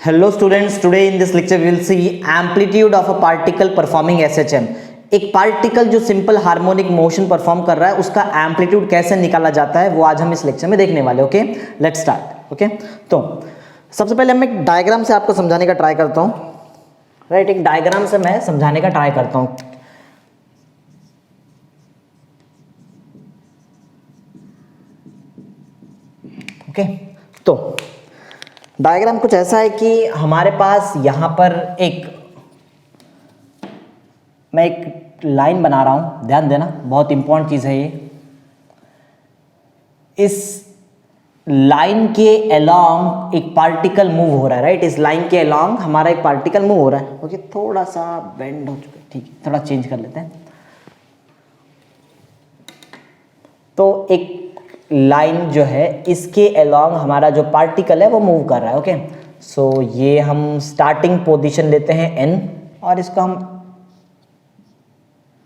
Hello students, today in this lecture we will see amplitude of a particle performing SHM. एक particle जो simple harmonic motion perform कर रहा है उसका amplitude कैसे निकाला जाता है वो आज हम इस लेक्चर में देखने वाले। Okay, let's start. ओके, तो सबसे पहले मैं एक डायग्राम से आपको समझाने का ट्राई करता हूँ। राइट, एक डायग्राम से मैं समझाने का ट्राई करता हूँ। ओके, तो डायग्राम कुछ ऐसा है कि हमारे पास यहां पर मैं एक लाइन बना रहा हूं, ध्यान देना, बहुत इंपॉर्टेंट चीज है ये। इस लाइन के अलोंग एक पार्टिकल मूव हो रहा है। राइट, इस लाइन के अलोंग हमारा एक पार्टिकल मूव हो रहा है। ओके, थोड़ा सा बेंड हो चुका है, ठीक है, थोड़ा चेंज कर लेते हैं। तो एक लाइन जो है इसके अलोंग हमारा जो पार्टिकल है वो मूव कर रहा है। ओके, सो ये हम स्टार्टिंग पोजीशन लेते हैं n और इसको हम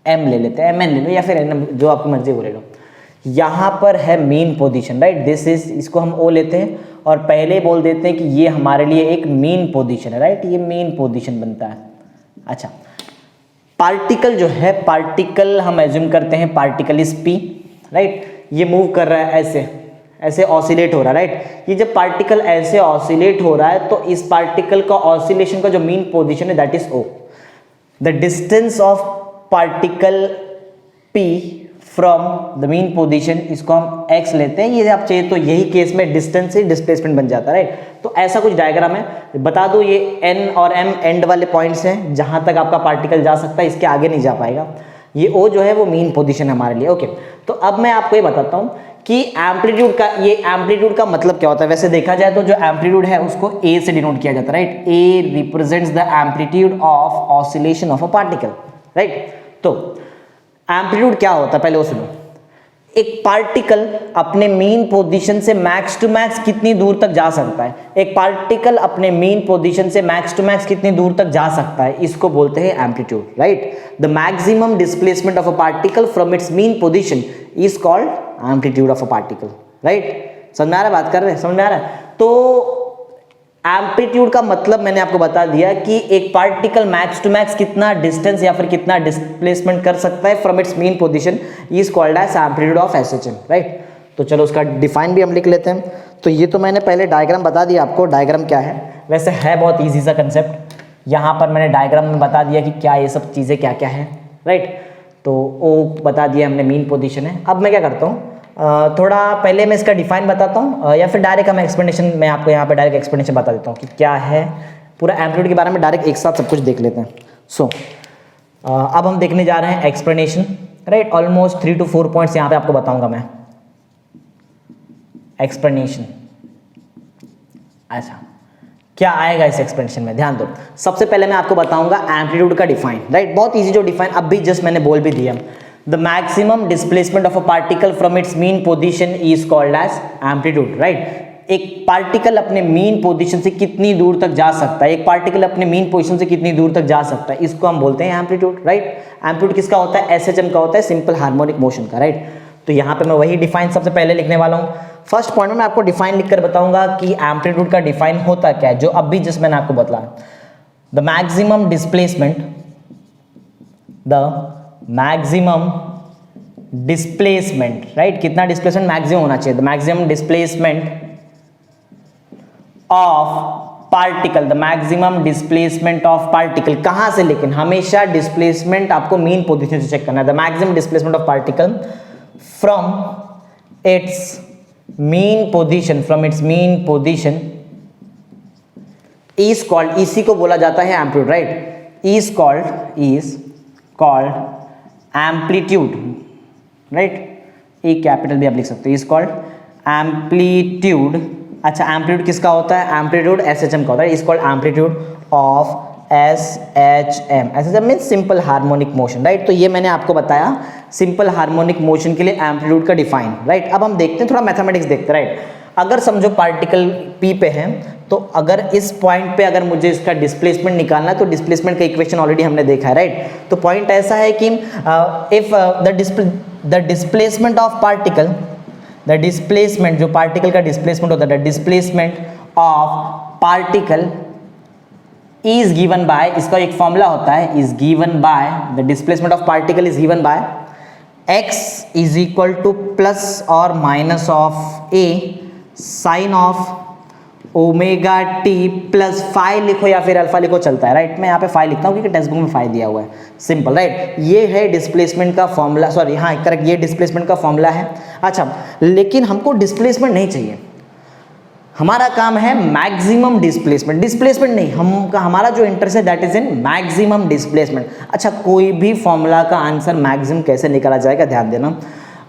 m ले लेते हैं, mn ले लो या फिर n, जो आपकी मर्जी वो ले लो। यहाँ पर है mean position. Right, this is, इसको हम o लेते हैं और पहले बोल देते हैं कि ये हमारे लिए एक मीन पोजीशन है। राइट, ये मीन पोजीशन बनता है। अच्छा, पार्टिकल जो है, पार्टिकल हम एज्यूम करते हैं पार्टिकल इज p। राइट, ये मूव कर रहा है, ऐसे ऑसिलेट हो रहा है। राइट, ये जब पार्टिकल ऐसे ऑसिलेट हो रहा है तो इस पार्टिकल का ऑसिलेशन का जो मीन पोजीशन है that is o। The distance of particle p from the mean position, इसको हम x लेते हैं। ये आप चाहिए तो यही केस में डिस्टेंस से डिस्प्लेसमेंट बन जाता है। राइट, तो ऐसा कुछ डायग्राम है। बता दो ये n और m एंड वाले पॉइंट्स हैं जहां तक आपका पार्टिकल जा सकता है, इसके आगे नहीं जा पाएगा। ये O जो है वो मीन पोजीशन है हमारे लिए। ओके, तो अब मैं आपको ये बताता हूँ कि एम्पलीट्यूड का मतलब क्या होता है। वैसे देखा जाए तो जो एम्पलीट्यूड है उसको A से डिनोट किया जाता है। Right, A represents the amplitude of oscillation of a particle. Right, तो एम्पलीट्यूड क्या होता है पहले वो सुनो। एक पार्टिकल अपने मीन पोजीशन से मैक्स टू मैक्स कितनी दूर तक जा सकता है, एक पार्टिकल अपने मीन पोजीशन से मैक्स टू मैक्स कितनी दूर तक जा सकता है, इसको बोलते हैं amplitude. Right, the maximum displacement of a particle from its mean position is called amplitude of a particle. Right, समझ में आ रहा है, बात कर रहे हैं, समझ में आ रहा है। तो एम्पलीट्यूड का मतलब मैंने आपको बता दिया कि एक पार्टिकल मैक्स टू मैक्स कितना डिस्टेंस या फिर कितना डिस्प्लेसमेंट कर सकता है from its mean position is called as amplitude of SHM. Right, तो चलो उसका डिफाइन भी हम लिख लेते हैं। तो ये तो मैंने पहले डायग्राम बता दिया आपको, डायग्राम क्या है। वैसे है बहुत ईजी सा कंसेप्ट, यहाँ पर मैंने डायग्राम में बता दिया कि क्या ये सब चीज़ें क्या क्या है। राइट, तो ओ बता दिया हमने मीन पोजीशन है। अब मैं क्या करता हूँ, थोड़ा पहले मैं इसका डिफाइन बताता हूँ या फिर डायरेक्ट हम एक्सप्लेनेशन, मैं आपको यहाँ पे डायरेक्ट एक्सप्लेनेशन बता देता हूँ कि क्या है। पूरा एम्पलीट्यूड के बारे में डायरेक्ट एक साथ सब कुछ देख लेते हैं। सो अब हम देखने जा रहे हैं explanation. Right, almost 3 to 4 points यहाँ पे आपको बताऊंगा मैं। एक्सप्लेनेशन, अच्छा क्या आएगा इस एक्सप्लेनेशन में, ध्यान दो। सबसे पहले मैं आपको बताऊंगा एम्पलीट्यूड का डिफाइन। राइट, बहुत ईजी जो डिफाइन अब भी जस्ट मैंने बोल भी दिया। The maximum displacement of a particle from its mean position is called as amplitude. Right? एक पार्टिकल अपने मीन पोजीशन से कितनी दूर तक जा सकता है, एक पार्टिकल अपने मीन पोजीशन से कितनी दूर तक जा सकता है, इसको हम बोलते हैं एम्पलीट्यूड। राइट, एम्पलीट्यूड किसका होता है, एसएचएम का होता है, सिंपल हार्मोनिक मोशन का। राइट, तो यहाँ पे मैं वही डिफाइन सबसे पहले लिखने वाला हूँ। फर्स्ट पॉइंट में मैं आपको डिफाइन लिखकर बताऊंगा कि एम्पलीट्यूड का डिफाइन होता क्या है, जो अब भी जस्ट मैंने आपको बताया। The maximum displacement, maximum displacement, right, कितना डिस्प्लेसमेंट मैक्सिमम होना चाहिए, the maximum displacement of particle, the maximum displacement of particle कहां से, लेकिन हमेशा डिस्प्लेसमेंट आपको मीन पोजीशन से चेक करना है। The maximum displacement of particle from its mean position, from its mean position is called, इसी को बोला जाता है amplitude. Right, is called amplitude. Right, एक कैपिटल भी आप लिख सकते हो, इज कॉल्ड एम्पलीट्यूड। अच्छा, एम्पलीट्यूड किसका होता है, एम्पलीट्यूड एसएचएम का होता है, is called amplitude of SHM. SHM means simple harmonic motion. Right, तो ये मैंने आपको बताया सिंपल हार्मोनिक मोशन के लिए एम्पलीट्यूड का डिफाइन। राइट, अब हम देखते हैं, थोड़ा मैथमेटिक्स देखते हैं। राइट, अगर समझो पार्टिकल P पे है, तो अगर इस पॉइंट पे अगर मुझे इसका डिस्प्लेसमेंट निकालना है तो डिस्प्लेसमेंट का इक्वेशन ऑलरेडी हमने देखा है। राइट, तो पॉइंट ऐसा है कि if the displacement of particle, the displacement जो पार्टिकल का डिस्प्लेसमेंट होता है, the displacement of particle is given by, इसका एक फॉर्मूला होता है, is given by the displacement of particle is given by x is equal to plus और minus of a sine of omega T plus phi लिखो या फिर alpha लिखो, चलता है राइट। मैं यहाँ पे फाई लिखता हूँ क्योंकि टेक्स्ट बुक में फाई दिया हुआ है, सिंपल राइट। ये है डिस्प्लेसमेंट का फॉर्मूला, सॉरी हाँ करेक्ट, ये डिस्प्लेसमेंट का फॉर्मूला है। अच्छा, लेकिन हमको डिस्प्लेसमेंट नहीं चाहिए, हमारा काम है मैक्सिमम डिस्प्लेसमेंट, डिस्प्लेसमेंट नहीं, हमारा जो इंटरेस्ट है that is in maximum displacement. अच्छा, कोई भी फॉर्मूला का आंसर मैक्सिमम कैसे निकाला जाएगा, ध्यान देना।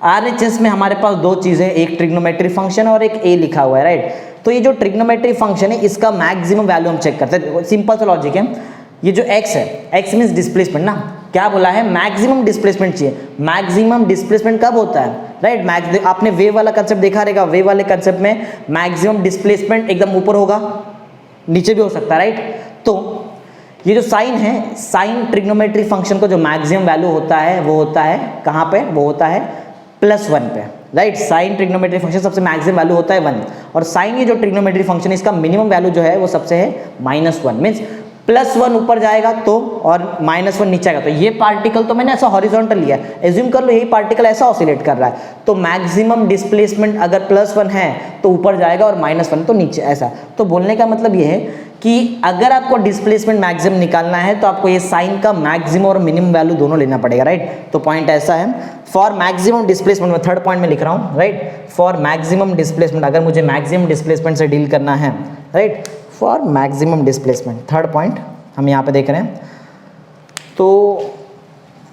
RHS में हमारे पास दो चीज़ें, एक ट्रिग्नोमेट्री फंक्शन और एक a लिखा हुआ है राइट। तो ये जो ट्रिग्नोमेट्री फंक्शन है इसका मैक्सिमम वैल्यू हम चेक करते हैं, सिंपल सा लॉजिक है। ये जो x है, x मीन्स डिस्प्लेसमेंट ना, क्या बोला है, मैक्सिमम डिस्प्लेसमेंट चाहिए। मैक्सिमम डिस्प्लेसमेंट कब होता है राइट, आपने वेव वाला कंसेप्ट देखा रहेगा, वेव वाले कंसेप्ट में मैक्सिमम डिस्प्लेसमेंट एकदम ऊपर होगा, नीचे भी हो सकता है राइट। तो ये जो साइन है, साइन ट्रिग्नोमेट्री फंक्शन को जो मैक्सिमम वैल्यू होता है वो होता है कहाँ पे, वो होता है +1 पे राइट। साइन ट्रिग्नोमेट्री फंक्शन सबसे मैक्सिमम वैल्यू होता है 1, और साइन ये जो ट्रिग्नोमेट्री फंक्शन है इसका मिनिमम वैल्यू जो है वो सबसे है -1, मीन्स +1 ऊपर जाएगा तो और -1 नीचे आएगा। तो ये पार्टिकल तो मैंने ऐसा हॉरिजॉन्टल लिया है, एज्यूम कर लो यही पार्टिकल ऐसा ऑसिलेट कर रहा है, तो मैक्सिमम डिस्प्लेसमेंट अगर +1 है तो ऊपर जाएगा और -1 तो नीचे, ऐसा। तो बोलने का मतलब ये है कि अगर आपको डिस्प्लेसमेंट मैक्सिमम निकालना है तो आपको ये साइन का मैक्सिमम और मिनिमम वैल्यू दोनों लेना पड़ेगा राइट। तो पॉइंट ऐसा है, फॉर मैक्सिमम डिस्प्लेसमेंट, मैं थर्ड पॉइंट में लिख रहा हूँ राइट, फॉर मैक्सिमम डिस्प्लेसमेंट, अगर मुझे मैक्सिमम डिस्प्लेसमेंट से डील करना है right, for maximum displacement, third point हम यहाँ पे देख रहे हैं। तो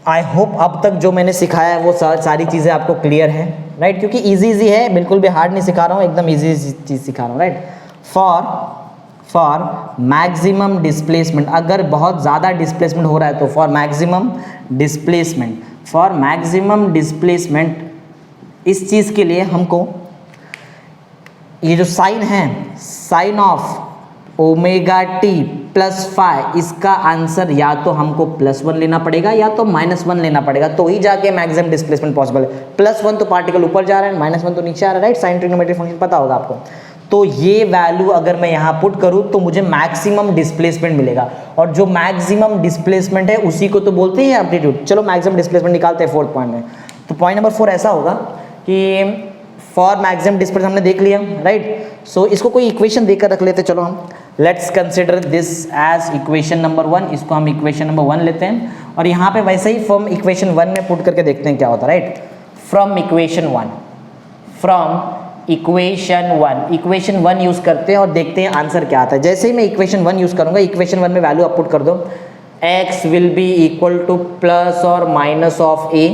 आई होप अब तक जो मैंने सिखाया है वो सारी चीज़ें आपको क्लियर है राइट, क्योंकि इजी है, बिल्कुल भी हार्ड नहीं सिखा रहा हूँ, एकदम इजी चीज़ सिखा रहा हूँ राइट। फॉर मैक्सिमम डिस्प्लेसमेंट, अगर बहुत ज़्यादा डिस्प्लेसमेंट हो रहा है तो for maximum displacement, for maximum displacement, इस चीज़ के लिए हमको ये जो साइन है, sine of omega T plus phi, इसका आंसर या तो हमको +1 लेना पड़ेगा या तो -1 लेना पड़ेगा, तो ही जाके मैक्सिमम डिस्प्लेसमेंट पॉसिबल है। +1 तो पार्टिकल ऊपर जा रहा है, -1 तो नीचे आ रहा है राइट, साइन ट्रिग्नोमेट्री फंक्शन पता होगा आपको। तो ये वैल्यू अगर मैं यहाँ पुट करूँ तो मुझे मैक्सिमम डिस्प्लेसमेंट मिलेगा, और जो मैक्सिमम डिस्प्लेसमेंट है उसी को तो बोलते हैं एम्पलीट्यूड। चलो मैक्सिमम डिस्प्लेसमेंट निकालते हैं फोर्थ पॉइंट में। तो पॉइंट नंबर 4 ऐसा होगा कि फॉर मैक्सिमम डिस्प्लेसमेंट हमने देख लिया राइट। सो इसको कोई इक्वेशन देकर रख लेते, चलो हम let's consider this as equation number 1, इसको हम इक्वेशन नंबर 1 लेते हैं, और यहाँ पे वैसे ही फ्रॉम इक्वेशन 1 में पुट करके देखते हैं क्या होता है राइट। फ्रॉम इक्वेशन 1 यूज़ करते हैं और देखते हैं आंसर क्या आता है। जैसे ही मैं इक्वेशन 1 यूज़ करूँगा, इक्वेशन 1 में वैल्यू आप पुट कर दो, x will be equal to plus और minus of a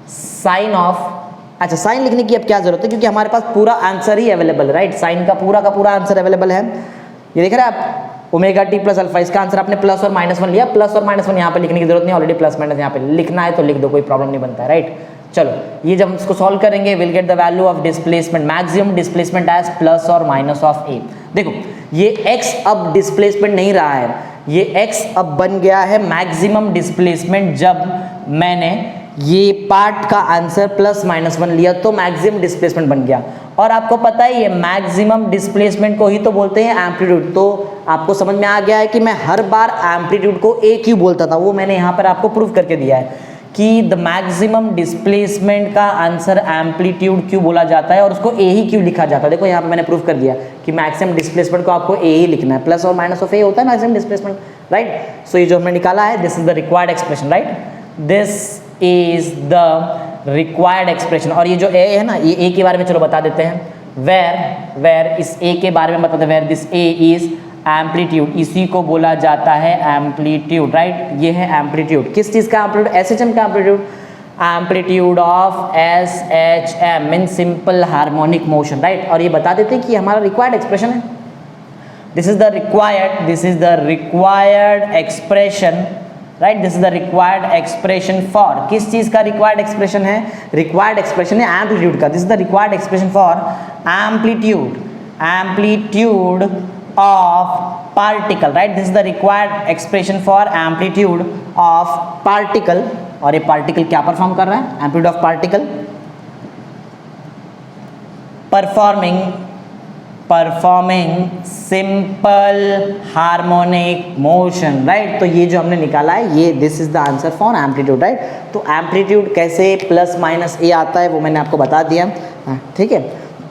sine of, अच्छा साइन लिखने की अब क्या जरूरत है क्योंकि हमारे पास पूरा आंसर ही अवेलेबल है राइट, साइन का पूरा आंसर अवेलेबल है। ये देख रहे हैं आप, ओमेगा टी प्लस अल्फा, इसका आंसर आपने प्लस और -1 लिया, प्लस और -1 यहाँ पे लिखने की जरूरत नहीं, ऑलरेडी प्लस माइनस यहाँ पे लिखना है तो लिख दो, कोई प्रॉब्लम नहीं बनता है राइट। चलो ये जब हम इसको सॉल्व करेंगे, will get the value of displacement, maximum displacement as plus और माइनस ऑफ a। देखो ये x अब डिस्प्लेसमेंट नहीं रहा है, ये x अब बन गया है मैक्सिमम डिस्प्लेसमेंट। जब मैंने ये पार्ट का आंसर +-1 लिया तो मैक्सिमम डिस्प्लेसमेंट बन गया। और आपको पता ही है मैक्सिमम डिस्प्लेसमेंट को ही तो बोलते हैं एम्पलीट्यूड। तो आपको समझ में आ गया है कि मैं हर बार एम्पलीट्यूड को a क्यों बोलता था, वो मैंने यहाँ पर आपको प्रूव करके दिया है कि द मैक्सिमम डिस्प्लेसमेंट का आंसर एम्पलीट्यूड क्यों बोला जाता है और उसको a ही क्यों लिखा जाता है। देखो यहाँ पे मैंने प्रूव कर दिया कि मैक्सिमम डिस्प्लेसमेंट को आपको a ही लिखना है, प्लस और माइनस ऑफ a होता है मैक्सिमम डिस्प्लेसमेंट राइट। सो ये जो हमने निकाला है, this is the required expression right, this is the required expression. और ये जो a है ना, ये a के बारे में चलो बता देते हैं, वेर इस a के बारे में बता दो, where this a is amplitude, इसी को बोला जाता है एम्पलीट्यूड राइट। ये है एम्पलीट्यूड, किस चीज़ का एम्पलीट्यूड, SHM का amplitude, amplitude of SHM mean simple harmonic motion right. और ये बता देते हैं कि हमारा रिक्वायर्ड एक्सप्रेशन है, this is the required expression right, this is the required expression for, किस चीज़ का रिक्वायर्ड एक्सप्रेशन है, रिक्वायर्ड एक्सप्रेशन है एम्पलीट्यूड का, this is the required expression for amplitude of particle right, this is the required expression for amplitude of particle। और ये particle क्या perform कर रहा है, amplitude of particle performing simple harmonic motion, right. तो ये जो हमने निकाला है ये this is the answer for amplitude, right. तो एम्पलीट्यूड कैसे प्लस माइनस ए आता है वो मैंने आपको बता दिया, ठीक है।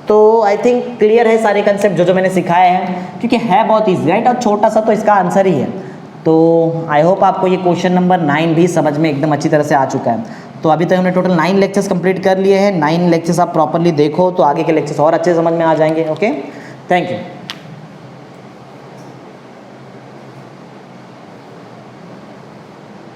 तो आई थिंक क्लियर है सारे कंसेप्ट जो मैंने सिखाए हैं, क्योंकि है बहुत ईजी, राइट, और छोटा सा तो इसका आंसर ही है। तो आई होप आपको ये क्वेश्चन नंबर 9 भी समझ में एकदम अच्छी तरह से आ चुका है। तो अभी तक हमने टोटल 9 लेक्चर्स कंप्लीट कर लिए हैं। 9 लेक्चर्स आप प्रॉपरली देखो तो आगे के लेक्चर्स और अच्छे समझ में आ जाएंगे। Okay, thank you.